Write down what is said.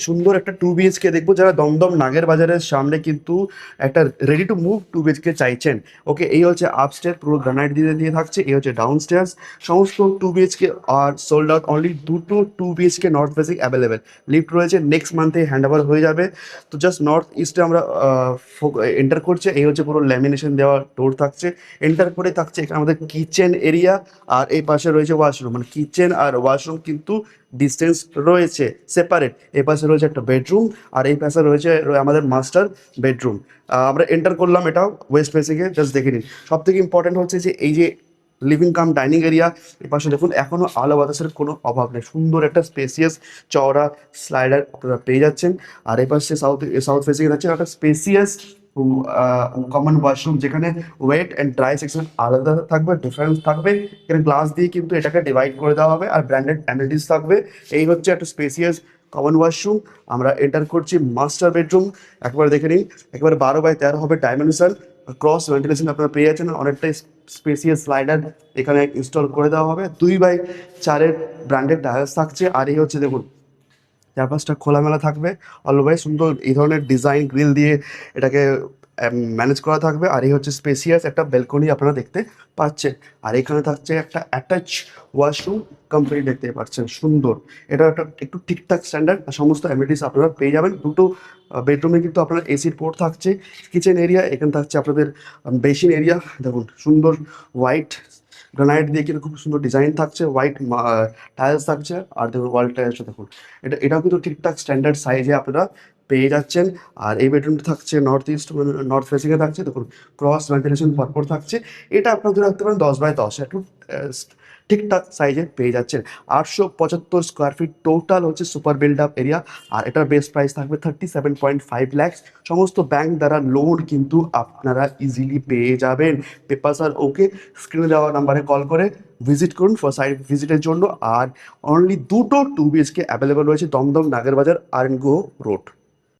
সুন্দর একটা 2 BHK দেখবো, যারা দমদম নাগের বাজারের সামনে কিন্তু একটা রেডি টু মুভ 2 BHK চাইছেন। ওকে, এই হচ্ছে আপস্টেয়ার, পুরো গ্রানাইট দিয়ে দিয়ে থাকছে। এই হচ্ছে ডাউন স্টেয়ার্স। সমস্ত 2 BHK are sold out. Only দুটো 2 BHK north facing available. Lift রয়েছে, নেক্সট মান্থে হ্যান্ড ওভার হয়ে যাবে। তো জাস্ট নর্থ ইস্টে আমরা এন্টার করছে। এই হচ্ছে পুরো ল্যামিনেশন দেওয়া ডোর থাকছে। এন্টার করে থাকছে এখানে আমাদের কিচেন এরিয়া, আর এই পাশে রয়েছে ওয়াশরুম। মানে কিচেন আর ওয়াশরুম কিন্তু ডিস্টেন্স রয়েছে সেপারেট। এই পাশে রয়েছে একটা বেডরুম, আর এই পাশে রয়েছে আমাদের মাস্টার বেডরুম। আমরা এন্টার করলাম, এটা ওয়েস্ট ফেসিংয়ে। জাস্ট দেখে নিন। সব থেকে ইম্পর্টেন্ট হচ্ছে যে এই যে লিভিং কাম ডাইনিং এরিয়া, এ পাশে দেখুন এখনো আলো বাতাসের কোনো অভাব নেই। সুন্দর একটা স্পেসিয়াস চওড়া স্লাইডার আপনারা পেয়ে যাচ্ছেন। আর এই পাশে সাউথ ফেসিংয়ে যাচ্ছে একটা স্পেসিয়াস কমন ওয়াশরুম, যেখানে ওয়েট অ্যান্ড ড্রাই সেকশন আলাদা থাকবে, ডিফারেন্স থাকবে। এখানে গ্লাস দিয়ে কিন্তু এটাকে ডিভাইড করে দেওয়া হবে, আর ব্র্যান্ডেড অ্যামিনিটিস থাকবে। এই হচ্ছে একটা স্পেসিয়াস কমন ওয়াশরুম। আমরা এন্টার করছি মাস্টার বেডরুম। একবার দেখে নিন, একবার 12x13 হবে ডাইমেনশন। ক্রস ভেন্টিলেশন আপনারা পেয়ে যাচ্ছেন। অনেকটাই স্পেসিয়াস স্লাইডার এখানে ইনস্টল করে দেওয়া হবে। 2x4-এর ব্র্যান্ডেড টায়ার্স থাকছে। আর এই হচ্ছে দেখুন, চারপাশটা খোলামেলা থাকবে। অলওয়েজ সুন্দর এই ধরনের ডিজাইন গ্রিল দিয়ে এটাকে ম্যানেজ করা থাকবে। আর এই হচ্ছে স্পেসিয়াস একটা ব্যালকনি আপনারা দেখতে পাচ্ছেন। আর এখানে থাকছে একটা অ্যাটাচ ওয়াশরুম, কোম্পানি দেখতে পাচ্ছেন সুন্দর। এটা একটা একটু ঠিকঠাক স্ট্যান্ডার্ড, সমস্ত অ্যামিনিটিস আপনারা পেয়ে যাবেন। দুটো বেডরুমে কিন্তু আপনার এসির পোর্ট থাকছে। কিচেন এরিয়া, এখানে থাকছে আপনাদের বেসিন এরিয়া। দেখুন সুন্দর হোয়াইট গ্রানাইট দিয়ে কিন্তু খুব সুন্দর ডিজাইন থাকছে, হোয়াইট টাইলস থাকছে। আর দেখুন ওয়াল টাইলসটা দেখুন, এটাও কিন্তু ঠিকঠাক স্ট্যান্ডার্ড সাইজে আপনারা পেয়ে যাচ্ছেন। আর এই বেডরুমটা থাকছে নর্থ ইস্ট, মানে নর্থ ফেসিংয়ে থাকছে। দেখুন ক্রস ভেন্টিলেশন পরপর থাকছে। এটা আপনারা ধরে রাখতে পারেন 10x10, একটু ঠিকঠাক সাইজে পেয়ে যাচ্ছেন। 875 স্কোয়ার ফিট টোটাল হচ্ছে সুপার বিল্ড আপ এরিয়া। আর এটার বেস প্রাইস থাকবে 37.5 lakhs। সমস্ত ব্যাংক দ্বারা লোন কিন্তু আপনারা ইজিলি পেয়ে যাবেন। পেপারস আর ওকে। স্ক্রিনে দেওয়া নাম্বারে কল করে ভিজিট করুন ফর সাইট ভিজিটের জন্য। আর অনলি দুটো 2 BHK অ্যাভেলেবল রয়েছে দমদম নাগের বাজার আর এন গো রোড।